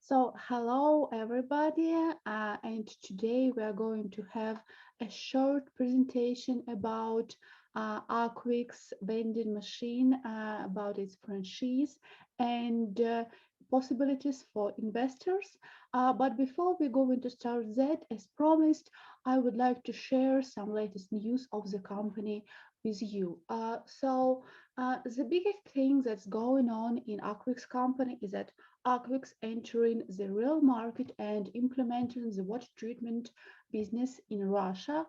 So, hello everybody, and today we are going to have a short presentation about AQUIX vending machine, about its franchise and possibilities for investors. But before we go into start that, as promised, I would like to share some latest news of the company with you. The biggest thing that's going on in AQUIX company is that AQUIX entering the real market and implementing the water treatment business in Russia.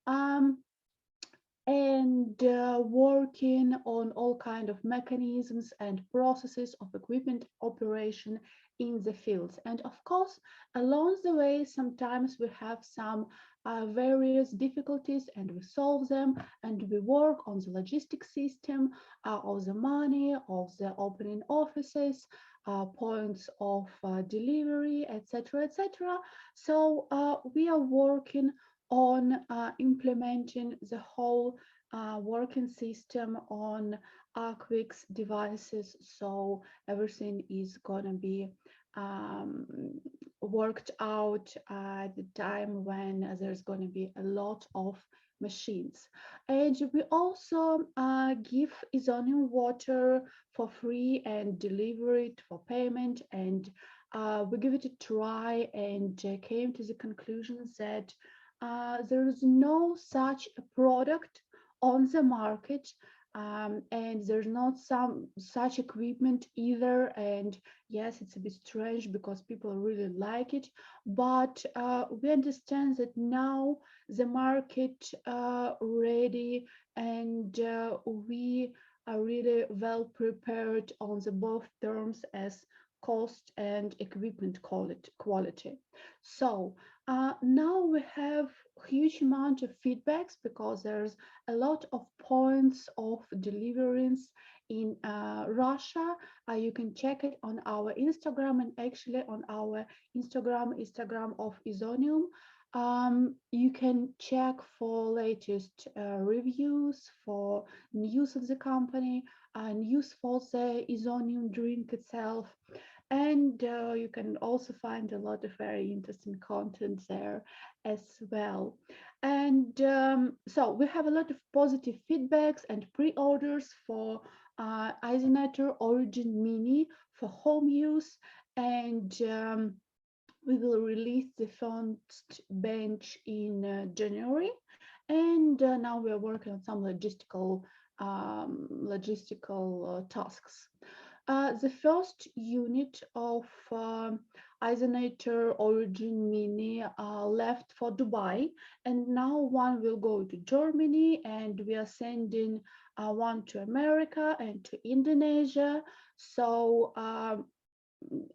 Um, and working on all kind of mechanisms and processes of equipment operation in the fields. And of course, along the way, sometimes we have some various difficulties and we solve them and we work on the logistic system of the money, of the opening offices, points of delivery, etc., etc. So we are working on implementing the whole working system on AQUIX devices, so everything is gonna be um, worked out at the time when there's gonna be a lot of machines. And we also give IZONEUM water for free and deliver it for payment, and we give it a try and came to the conclusion that there is no such a product on the market, and there's not some such equipment either. And yes, it's a bit strange because people really like it, but we understand that now the market ready, and we are really well prepared on the both terms as cost and equipment quality. So now we have huge amount of feedbacks because there's a lot of points of deliverance in Russia. You can check it on our Instagram, and actually on our Instagram of IZONEUM. You can check for latest reviews, for news of the company, news for the IZONEUM drink itself, and you can also find a lot of very interesting content there as well. And so we have a lot of positive feedbacks and pre-orders for IZONEUM Origin Mini for home use, and we will release the first bench in January. And now we are working on some logistical tasks. The first unit of IZONEUM Origin Mini left for Dubai, and now one will go to Germany, and we are sending one to America and to Indonesia. So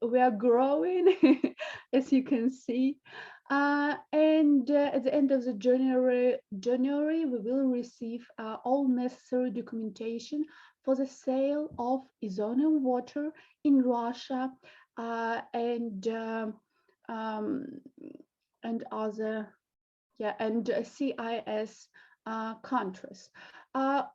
we are growing, as you can see. And at the end of the January, we will receive all necessary documentation for the sale of IZONEUM water in Russia, um, and other, yeah, and CIS countries.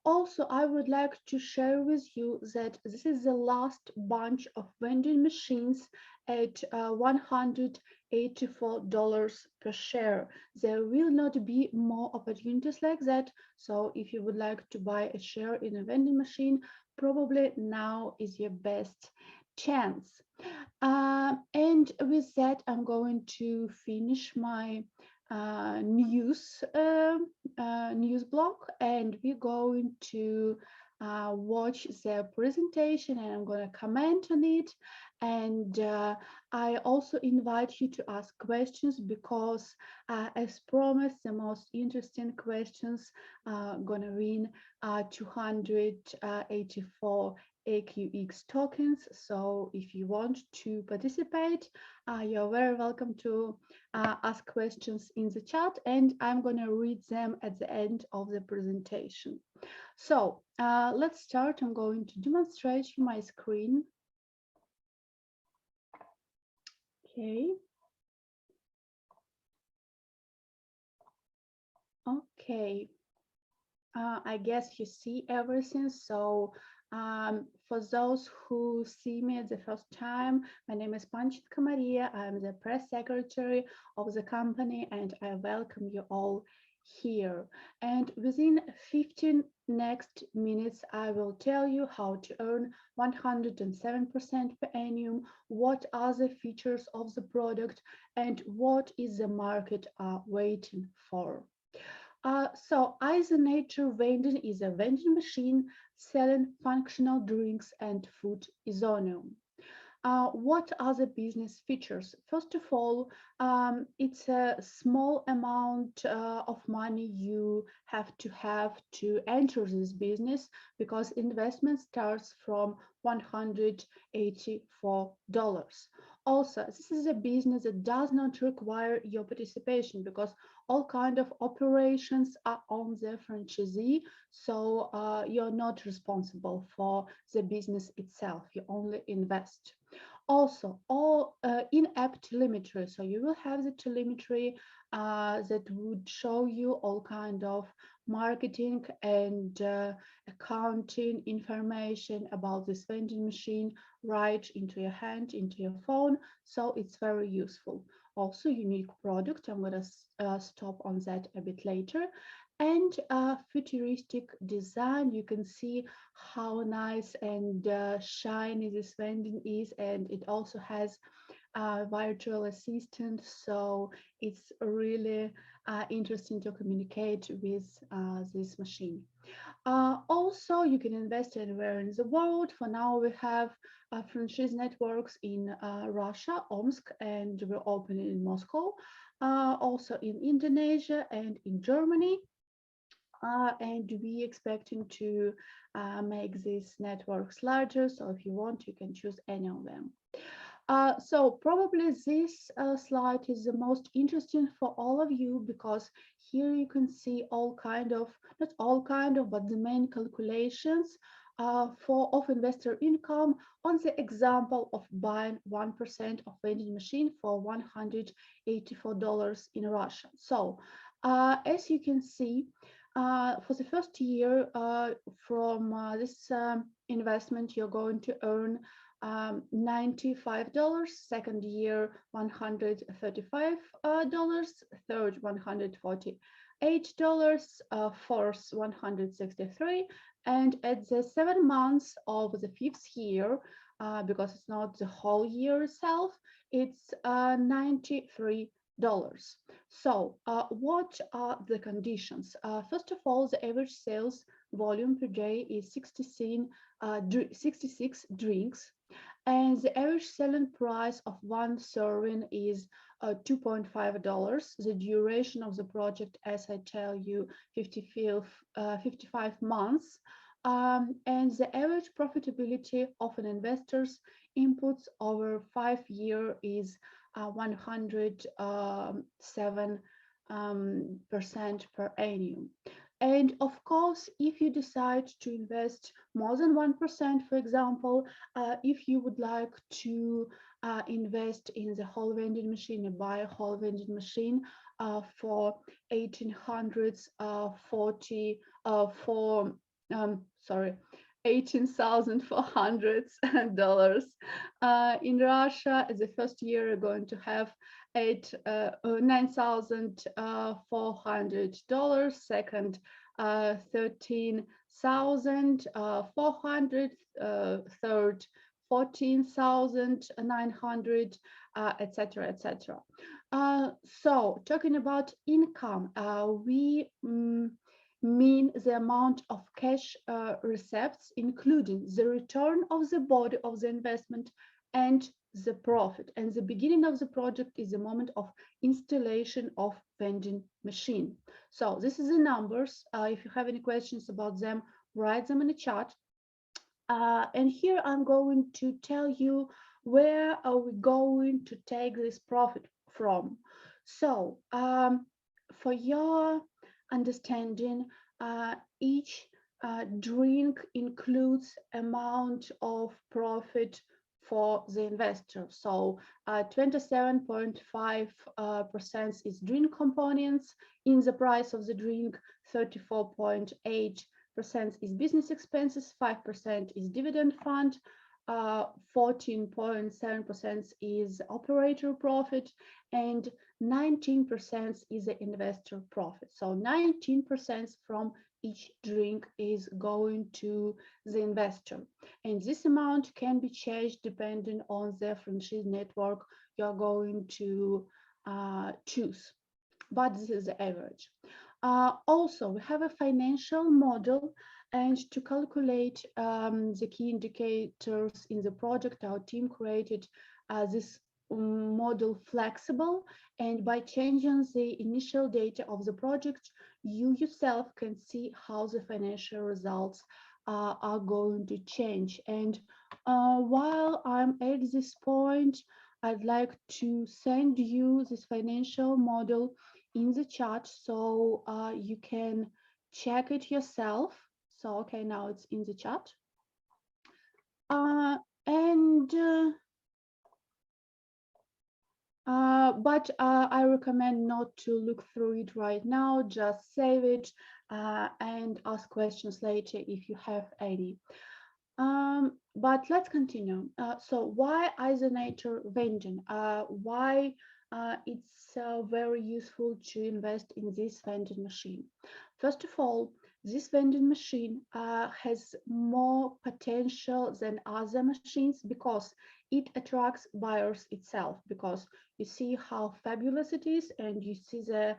Also, I would like to share with you that this is the last bunch of vending machines at $184 per share. There will not be more opportunities like that. So if you would like to buy a share in a vending machine, probably now is your best chance. And with that, I'm going to finish my news block, and we're going to watch the presentation, and I'm going to comment on it. And I also invite you to ask questions because, as promised, the most interesting questions are going to win 284 AQUIX tokens. So if you want to participate, you're very welcome to ask questions in the chat, and I'm going to read them at the end of the presentation. So let's start. I'm going to demonstrate my screen. Okay. Okay. I guess you see everything. So For those who see me the first time, my name is Panchitka Maria. I'm the press secretary of the company, and I welcome you all here. And within 15 next minutes, I will tell you how to earn 107% per annum, what are the features of the product, and what is the market waiting for. So Isonature vending is a vending machine selling functional drinks and food IZONEUM. What are the business features? First of all, it's a small amount of money you have to enter this business because investment starts from $184. Also, this is a business that does not require your participation because all kind of operations are on the franchisee, so you're not responsible for the business itself. You only invest. Also, all in-app telemetry. So you will have the telemetry that would show you all kind of marketing and accounting information about this vending machine right into your hand, into your phone. So it's very useful. Also, unique product. I'm going to stop on that a bit later. And futuristic design. You can see how nice and shiny this vending is, and it also has a virtual assistant, so it's really interesting to communicate with this machine. Also, you can invest anywhere in the world. For now, we have franchise networks in Russia, Omsk, and we're opening in Moscow, also in Indonesia and in Germany. And we expecting to make these networks larger. So if you want, you can choose any of them. So probably this slide is the most interesting for all of you because here you can see all kind of, not all kind of, but the main calculations of investor income on the example of buying 1% of vending machine for $184 in Russia. So as you can see, for the first year from this investment, you're going to earn $95, second year $135, third $148, fourth 163, and at the 7 months of the fifth year, because it's not the whole year itself, it's $93. So what are the conditions? First of all, the average sales volume per day is 66 drinks, and the average selling price of one serving is $2.5. The duration of the project, as I tell you, 55 months. And the average profitability of an investor's inputs over 5 years is 107% per annum. And of course, if you decide to invest more than 1%, for example, if you would like to invest in the whole vending machine, buy a whole vending machine for 1840 for sorry, $18,400. In Russia, the first year you're going to have $9,400, second 13,400, third 14,900, etc., etc. So talking about income, we mean the amount of cash receipts, including the return of the body of the investment and the profit. And the beginning of the project is the moment of installation of vending machine. So this is the numbers. If you have any questions about them, write them in the chat. And here I'm going to tell you where are we going to take this profit from. So for your understanding, each drink includes amount of profit for the investor. So 27.5% is drink components in the price of the drink, 34.8 is business expenses, 5% is dividend fund, 14.7% is operator profit, and 19% is the investor profit. So 19% from each drink is going to the investor. And this amount can be changed depending on the franchise network you're going to choose. But this is the average. Also, we have a financial model, and to calculate the key indicators in the project, our team created this model flexible, and by changing the initial data of the project, you yourself can see how the financial results are going to change. And while I'm at this point, I'd like to send you this financial model in the chat so you can check it yourself. So, okay, now it's in the chat. But I recommend not to look through it right now, just save it and ask questions later if you have any. But let's continue. So why isonator vending? Why it's very useful to invest in this vending machine? First of all, this vending machine has more potential than other machines because it attracts buyers itself, because you see how fabulous it is and you see the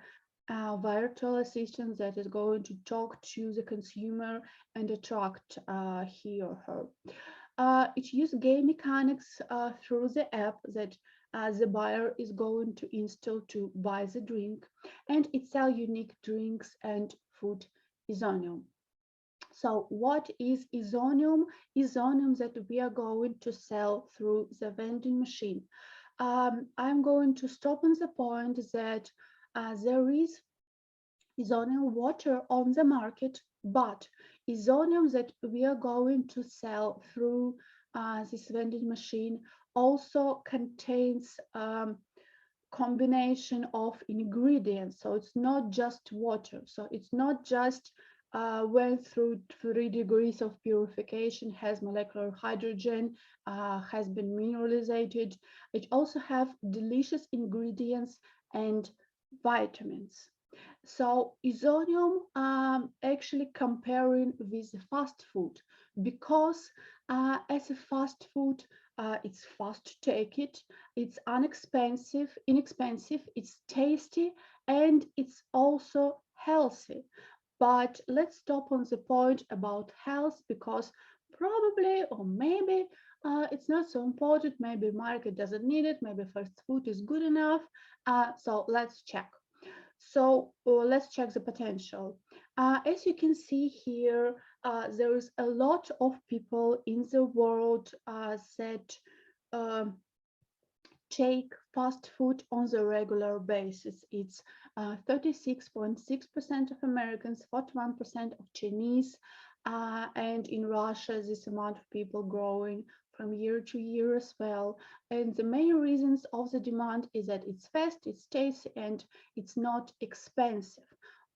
virtual assistant that is going to talk to the consumer and attract he or her. It uses game mechanics through the app that the buyer is going to install to buy the drink, and it sells unique drinks and food IZONEUM. So what is IZONEUM? IZONEUM that we are going to sell through the vending machine. I'm going to stop on the point that there is IZONEUM water on the market, but IZONEUM that we are going to sell through this vending machine also contains combination of ingredients. So it's not just water. So it's not just went through 3 degrees of purification, has molecular hydrogen, has been mineralized. It also have delicious ingredients and vitamins. So IZONEUM actually comparing with fast food, because as a fast food, it's fast to take it, it's inexpensive, it's tasty, and it's also healthy. But let's stop on the point about health, because probably or maybe it's not so important. Maybe market doesn't need it. Maybe fast food is good enough. So let's check. So let's check the potential. As you can see here, there is a lot of people in the world that take fast food on the regular basis. It's 36.6% of Americans, 41% of Chinese, and in Russia, this amount of people growing from year to year as well. And the main reasons of the demand is that it's fast, it's tasty, and it's not expensive.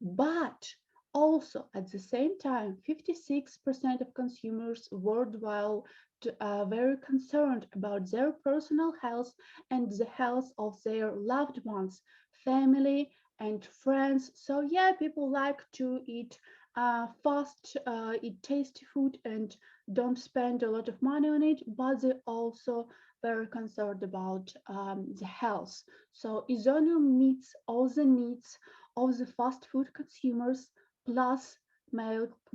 But also at the same time, 56% of consumers worldwide are very concerned about their personal health and the health of their loved ones, family, and friends. So yeah, people like to eat fast, eat tasty food and don't spend a lot of money on it, but they also very concerned about the health. So IZONEUM meets all the needs of the fast food consumers, plus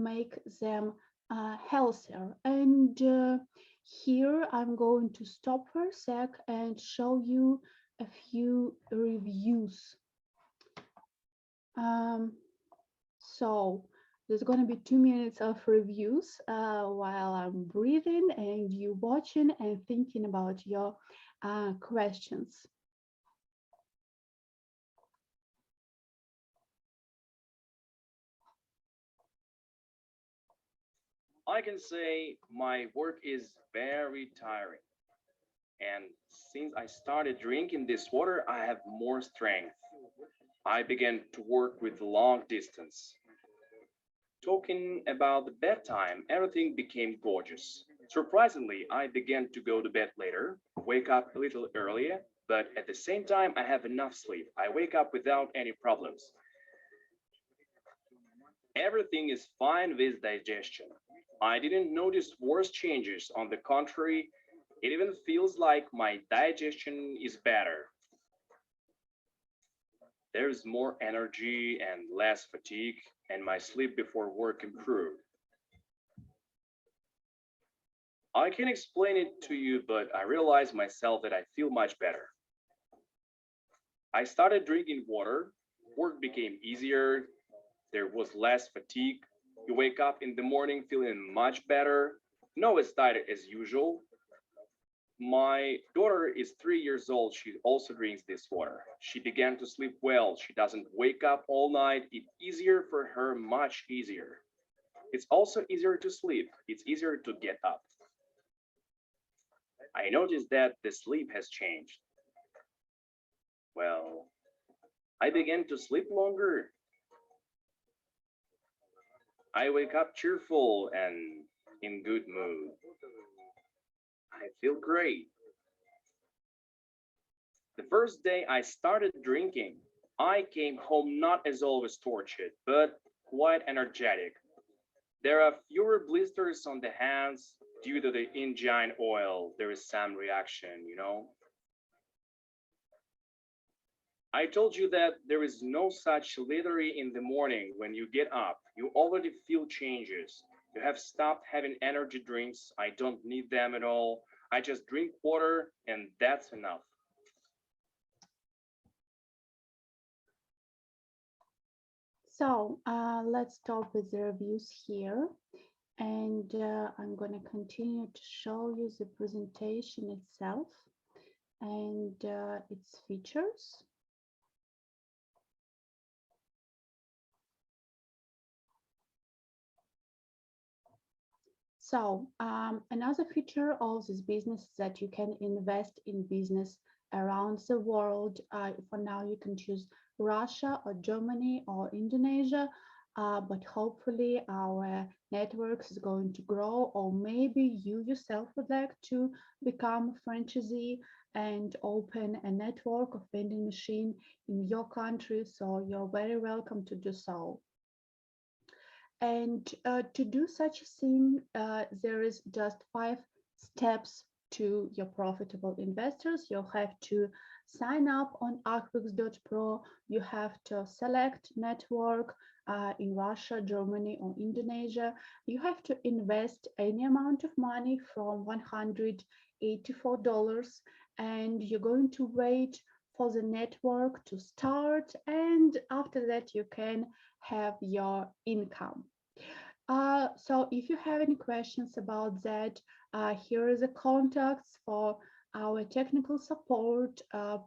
make them healthier. And here I'm going to stop for a sec and show you a few reviews. So there's going to be 2 minutes of reviews while I'm breathing and you watching and thinking about your questions. I can say my work is very tiring. And since I started drinking this water, I have more strength. I began to work with long distance. Talking about the bedtime, everything became gorgeous. Surprisingly, I began to go to bed later, wake up a little earlier, but at the same time, I have enough sleep. I wake up without any problems. Everything is fine with digestion. I didn't notice worse changes. On the contrary, it even feels like my digestion is better. There's more energy and less fatigue, and my sleep before work improved. I can explain it to you, but I realized myself that I feel much better. I started drinking water, work became easier, there was less fatigue. You wake up in the morning feeling much better, not as tired as usual. My daughter is 3 years old. She also drinks this water. She began to sleep well. She doesn't wake up all night. It's easier for her, much easier. It's also easier to sleep. It's easier to get up. I noticed that the sleep has changed. Well, I began to sleep longer. I wake up cheerful and in good mood. I feel great. The first day I started drinking, I came home not as always tortured, but quite energetic. There are fewer blisters on the hands due to the engine oil. There is some reaction. I told you that there is no such literally in the morning when you get up. You already feel changes. You have stopped having energy drinks. I don't need them at all. I just drink water and that's enough. So let's stop with the reviews here. And I'm going to continue to show you the presentation itself and its features. So another feature of this business is that you can invest in business around the world. For now, you can choose Russia or Germany or Indonesia, but hopefully our network is going to grow, or maybe you yourself would like to become a franchisee and open a network of vending machine in your country. So you're very welcome to do so. And to do such a thing, there is just 5 steps to your profitable investors. You'll have to sign up on AQUIX.pro. You have to select network in Russia, Germany, or Indonesia. You have to invest any amount of money from $184, and you're going to wait for the network to start, and after that you can have your income. So if you have any questions about that, here are the contacts for our technical support.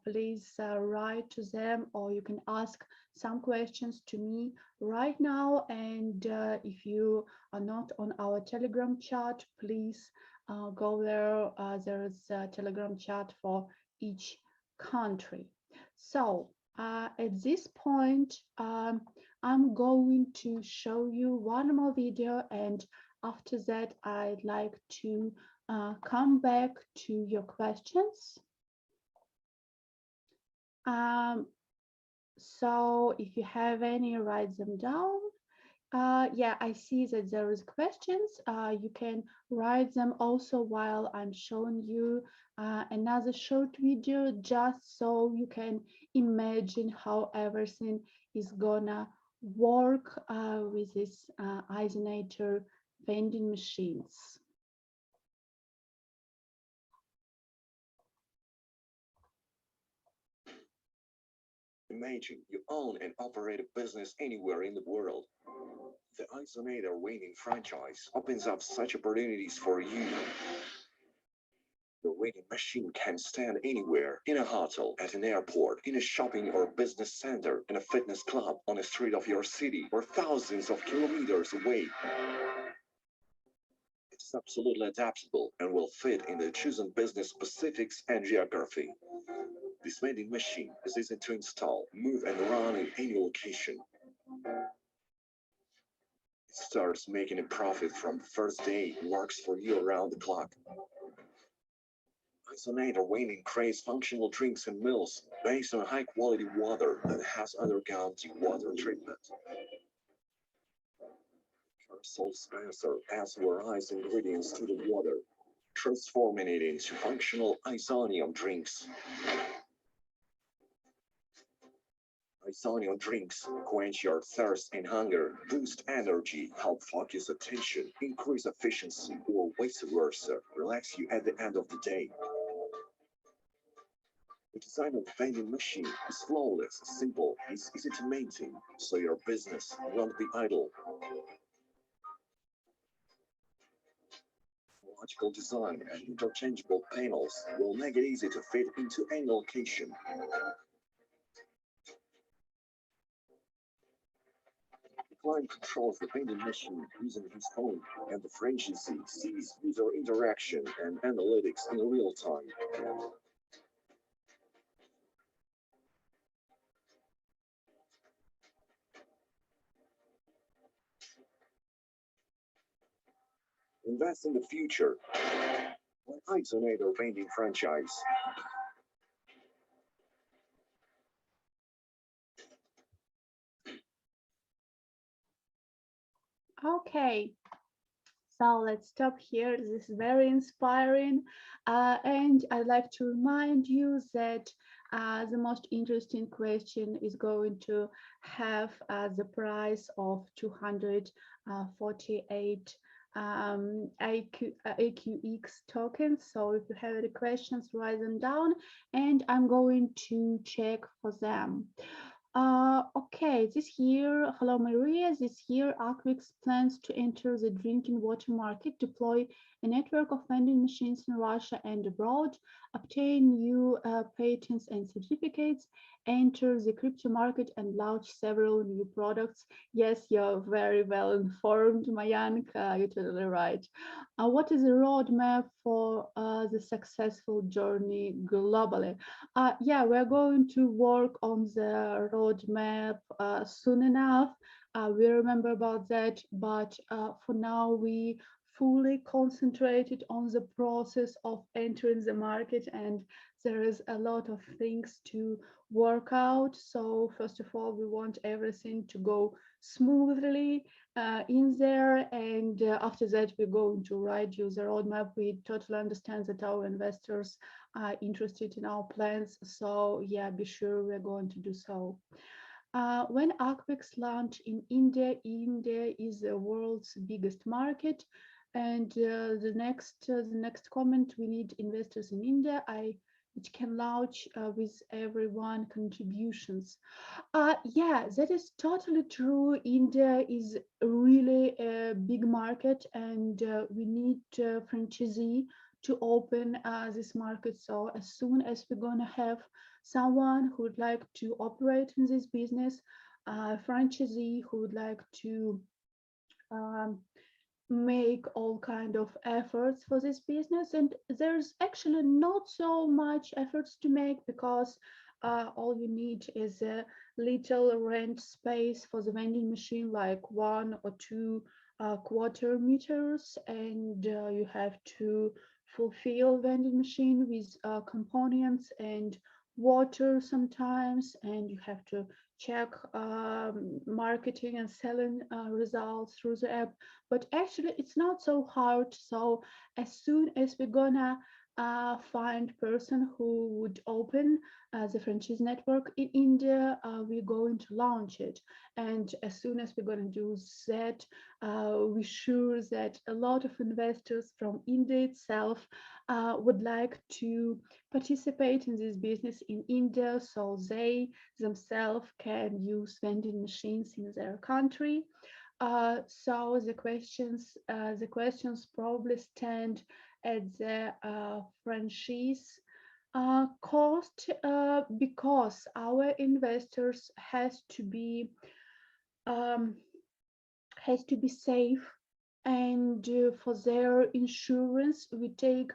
Please write to them, or you can ask some questions to me right now. And if you are not on our Telegram chat, please go there. There is a Telegram chat for each country. So at this point, I'm going to show you one more video, and after that I'd like to come back to your questions. So if you have any, write them down. Yeah, I see that there is questions. You can write them also while I'm showing you another short video, just so you can imagine how everything is gonna work with this isonator vending machines. Imagine you own and operate a business anywhere in the world. The Isonator winning franchise opens up such opportunities for you. The winning machine can stand anywhere, in a hotel, at an airport, in a shopping or business center, in a fitness club, on a street of your city, or thousands of kilometers away. It's absolutely adaptable and will fit in the chosen business specifics and geography. This vending machine is easy to install, move, and run in any location. Starts making a profit from the first day, works for you around the clock. Isonator Wayne creates functional drinks and meals based on high quality water that has undergone water treatment. Salt dispenser adds various ingredients to the water, transforming it into functional IZONEUM drinks. IZONEUM drinks quench your thirst and hunger, boost energy, help focus attention, increase efficiency, or vice versa, relax you at the end of the day. The design of the vending machine is flawless, simple, it's easy to maintain, so your business won't be idle. Logical design and interchangeable panels will make it easy to fit into any location. The client controls the vending machine using his phone, and the franchisee sees user interaction and analytics in real time. Invest in the future. When Isonator vending franchise. Okay, so let's stop here. This is very inspiring. And I'd like to remind you that the most interesting question is going to have the price of 248 AQUIX tokens. So if you have any questions, write them down and I'm going to check for them. Okay, this year, hello Maria, this year AQUIX plans to enter the drinking water market, deploy a network of vending machines in Russia and abroad, obtain new patents and certificates, enter the crypto market and launch several new products. Yes, you're very well informed, Mayank, you're totally right. What is the roadmap for the successful journey globally? Yeah, we're going to work on the roadmap soon enough. We remember about that, but for now we fully concentrated on the process of entering the market, and there is a lot of things to work out. So first of all, we want everything to go smoothly in there, and after that we're going to write you the roadmap. We totally understand that our investors are interested in our plans, so yeah, be sure we're going to do so. When AQUIX launch in India, India is the world's biggest market, and the next comment, we need investors in India. Which can launch with everyone contributions. Yeah, that is totally true. India is really a big market, and we need franchisee to open this market. So as soon as we're gonna have someone who would like to operate in this business, franchisee who would like to um, make all kind of efforts for this business, and there's actually not so much efforts to make because all you need is a little rent space for the vending machine, like 1 or 2 quarter meters, and you have to fulfill vending machine with components and water sometimes, and you have to check marketing and selling results through the app. But actually it's not so hard. So as soon as we're gonna find person who would open the franchise network in India, we're going to launch it. And as soon as we're going to do that, we're sure that a lot of investors from India itself would like to participate in this business in India, so they themselves can use vending machines in their country. So the questions probably stand at the franchise cost, because our investors um, has to be safe, and for their insurance we take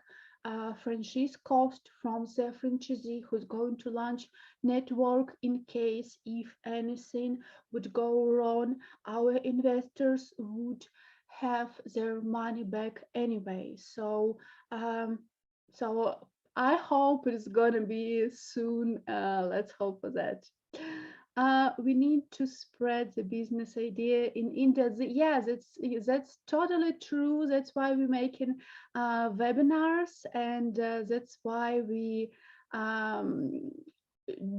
franchise cost from the franchisee who's going to launch network in case if anything would go wrong. Our investors would have their money back anyway. Um, so I hope it's gonna be soon. Let's hope for that. We need to spread the business idea in India. Yeah, that's totally true. That's why we're making webinars, and that's why we um,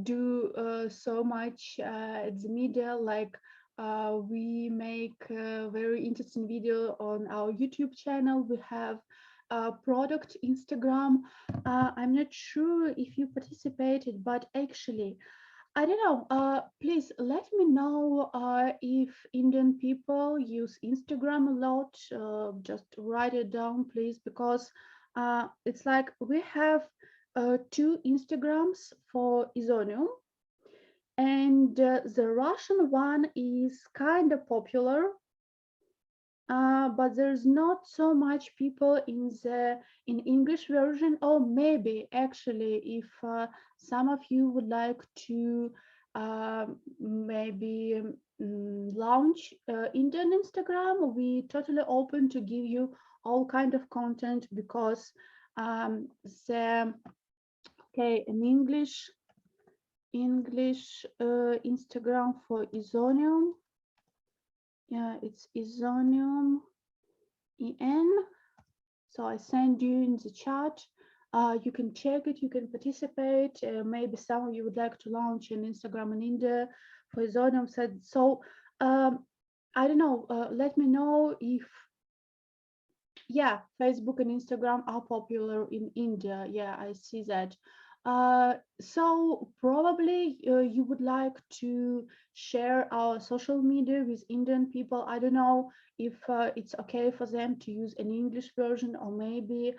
do so much at the media. Like we make a very interesting video on our YouTube channel. We have product Instagram. I'm not sure if you participated, but actually I don't know. Please let me know if Indian people use Instagram a lot. Just write it down, please, because it's like we have two Instagrams for IZONEUM, and the Russian one is kind of popular, but there's not so much people in English version. Or maybe actually, if some of you would like to maybe launch Indian Instagram, we totally open to give you all kind of content because the okay in English Instagram for IZONEUM. Yeah, it's IZONEUM en. So I send you in the chat. You can check it, you can participate. Maybe some of you would like to launch an Instagram in India for IZONEUM. So I don't know, let me know if, yeah, Facebook and Instagram are popular in India. Yeah, I see that. So probably you would like to share our social media with Indian people. I don't know if it's okay for them to use an English version, or maybe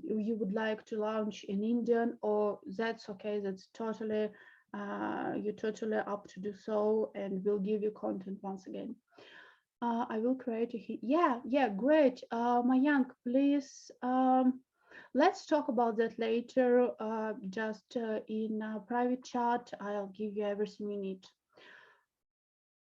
you would like to launch in Indian, or that's okay. That's totally you're totally up to do so, and we'll give you content once again. I will create a yeah, great. Mayank, please, let's talk about that later. Just in a private chat, I'll give you everything you need.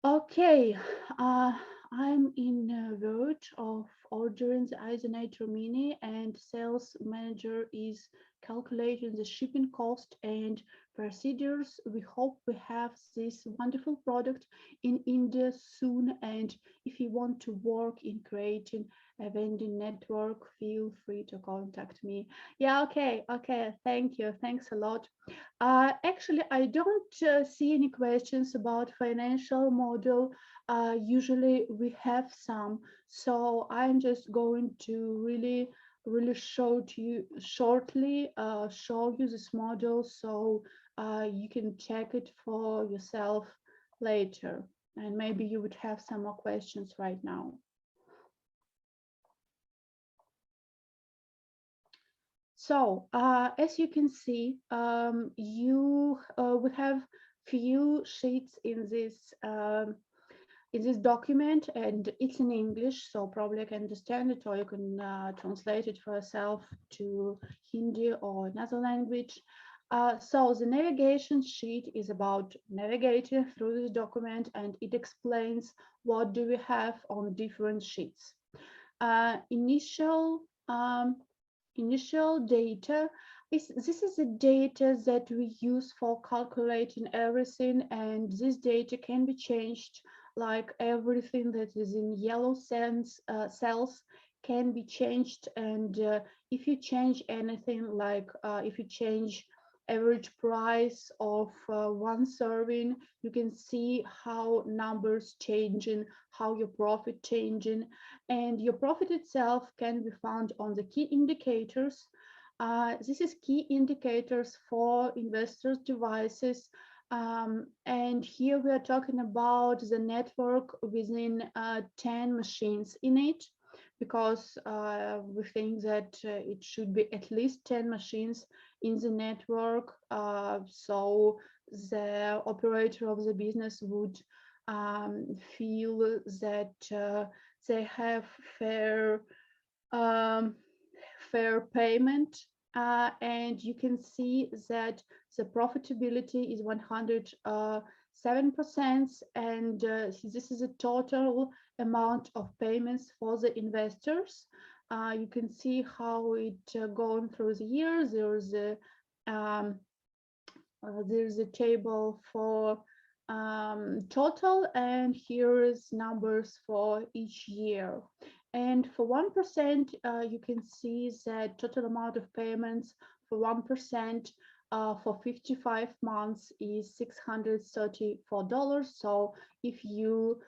Okay, I'm in verge of ordering the Isonator Mini, and sales manager is calculating the shipping cost and procedures. We hope we have this wonderful product in India soon. And if you want to work in creating a vending network, feel free to contact me. Yeah, okay. Thank you. Thanks a lot. Actually, I don't see any questions about financial model. Usually we have some, so I'm just going to really show to you shortly, show you this model so you can check it for yourself later. And maybe you would have some more questions right now. So as you can see, you we have few sheets in this document, and it's in English, so probably you can understand it, or you can translate it for yourself to Hindi or another language. So the navigation sheet is about navigating through this document, and it explains what do we have on different sheets. Initial data this is the data that we use for calculating everything, and this data can be changed, like everything that is in yellow cells can be changed. And if you change anything, like if you change average price of one serving, you can see how numbers changing, how your profit changing, and your profit itself can be found on the key indicators. This is key indicators for investors' devices. And here we are talking about the network within 10 machines in it, because we think that it should be at least 10 machines in the network, so the operator of the business would feel that they have fair fair payment. And you can see that the profitability is 107%, and this is a total amount of payments for the investors. You can see how it gone through the years. There's a table for total, and here is numbers for each year. And for 1%, you can see that total amount of payments for 1% for 55 months is $634. So if you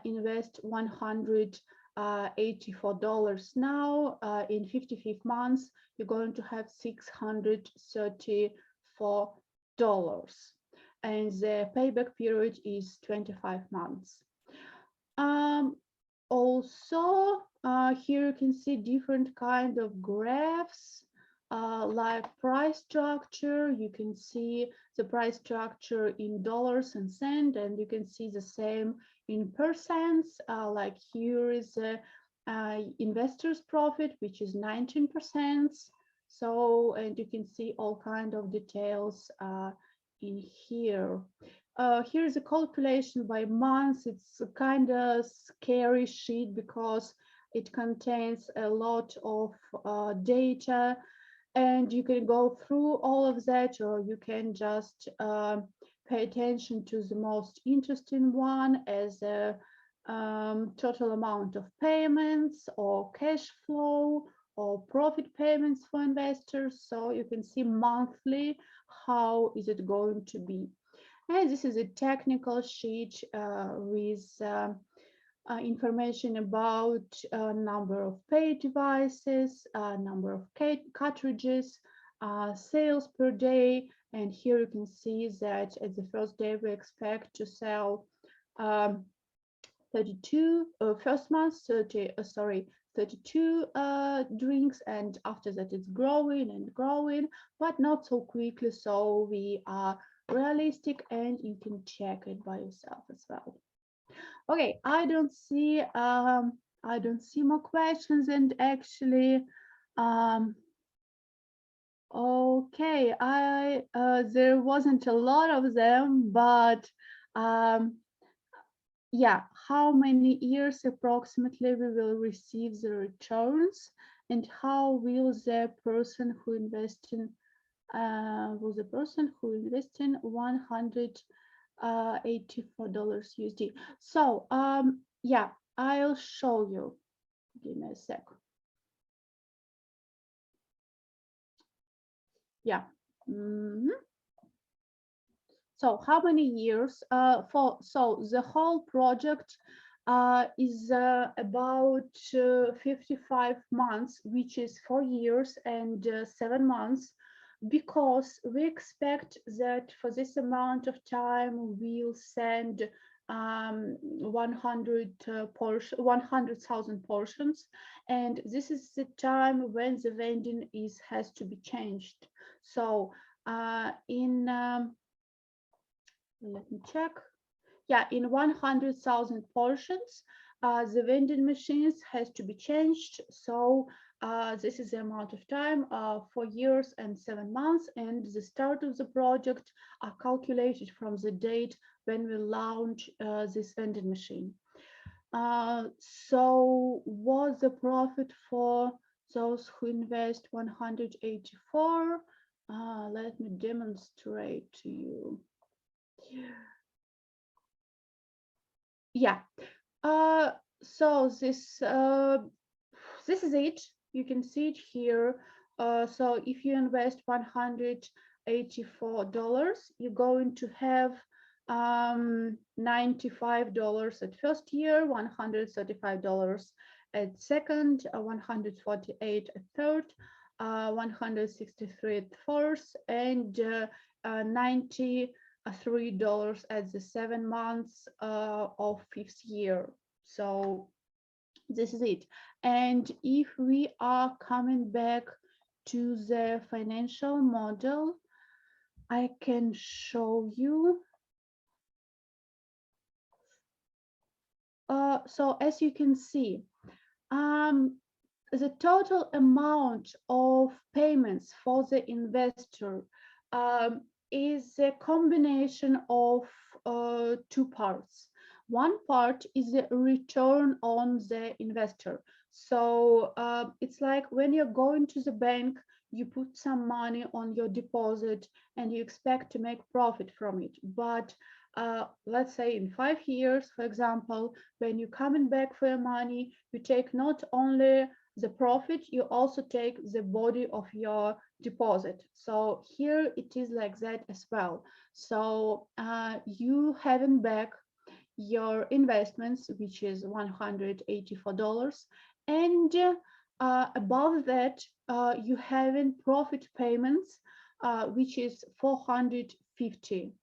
invest $184 now in 55 months, you're going to have $634, and the payback period is 25 months. Also, here you can see different kind of graphs, like price structure. You can see the price structure in dollars and cents, and you can see the same in percents. Like here is the investor's profit, which is 19%. So, and you can see all kind of details in here. Here's a calculation by month. It's a kind of scary sheet because it contains a lot of data, and you can go through all of that, or you can just pay attention to the most interesting one as a total amount of payments or cash flow or profit payments for investors. So you can see monthly how is it going to be. And this is a technical sheet with information about number of paid devices, number of cartridges, sales per day. And here you can see that at the first day we expect to sell 32 first month 32 drinks, and after that it's growing and growing, but not so quickly. So we are realistic, and you can check it by yourself as well. Okay, I don't see more questions, and actually okay, there wasn't a lot of them, but yeah, how many years approximately we will receive the returns, and how will the person who invest in $184 USD. So yeah, I'll show you. Give me a sec. Yeah. So how many years so the whole project is about 55 months, which is 4 years and 7 months, because we expect that for this amount of time we'll send 100,000 portions, and this is the time when the vending has to be changed. So let me check. Yeah, in 100,000 portions, the vending machines has to be changed. So this is the amount of time, 4 years and 7 months, and the start of the project are calculated from the date when we launch this vending machine. So what's the profit for those who invest 184? Let me demonstrate to you. Yeah, so this is it. You can see it here. So if you invest $184, you're going to have $95 at first year, $135 at second, 148 at third, 163 at fourth, and $93 at the 7 months of fifth year. So this is it. And if we are coming back to the financial model, I can show you. So as you can see, the total amount of payments for the investor um, is a combination of two parts. One part is the return on the investor. So it's like when you're going to the bank, you put some money on your deposit and you expect to make profit from it. But let's say in 5 years, for example, when you're coming back for your money, you take not only the profit, you also take the body of your deposit. So here it is like that as well. So you having back your investments, which is $184, and above that, you having profit payments, which is 450.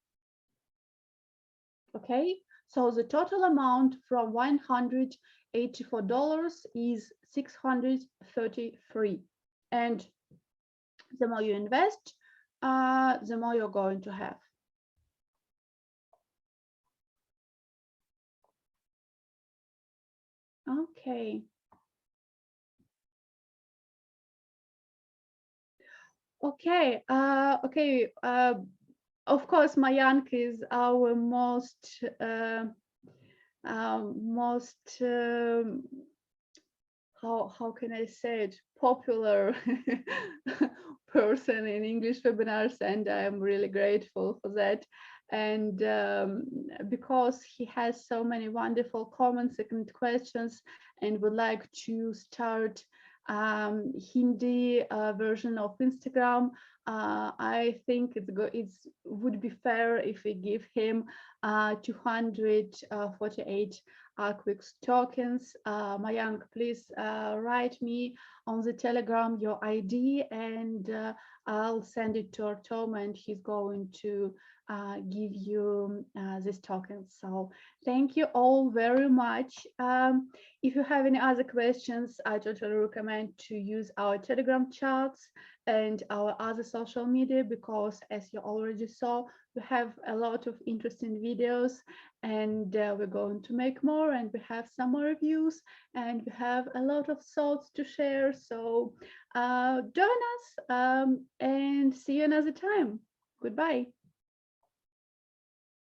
Okay, so the total amount from $184 is 633, and the more you invest, the more you're going to have. Okay. Okay. Okay. Of course, Mayank is our most most how can I say it, popular person in English webinars, and I'm really grateful for that. And because he has so many wonderful comments and questions, and would like to start Hindi version of Instagram, I think it would be fair if we give him 248 AQUIX tokens. Mayank, please write me on the Telegram your ID, and I'll send it to Artom, and he's going to give you these tokens. So thank you all very much. If you have any other questions, I totally recommend to use our Telegram chats and our other social media, because as you already saw, we have a lot of interesting videos, and we're going to make more, and we have some more reviews, and we have a lot of thoughts to share. So join us, and see you another time. Goodbye.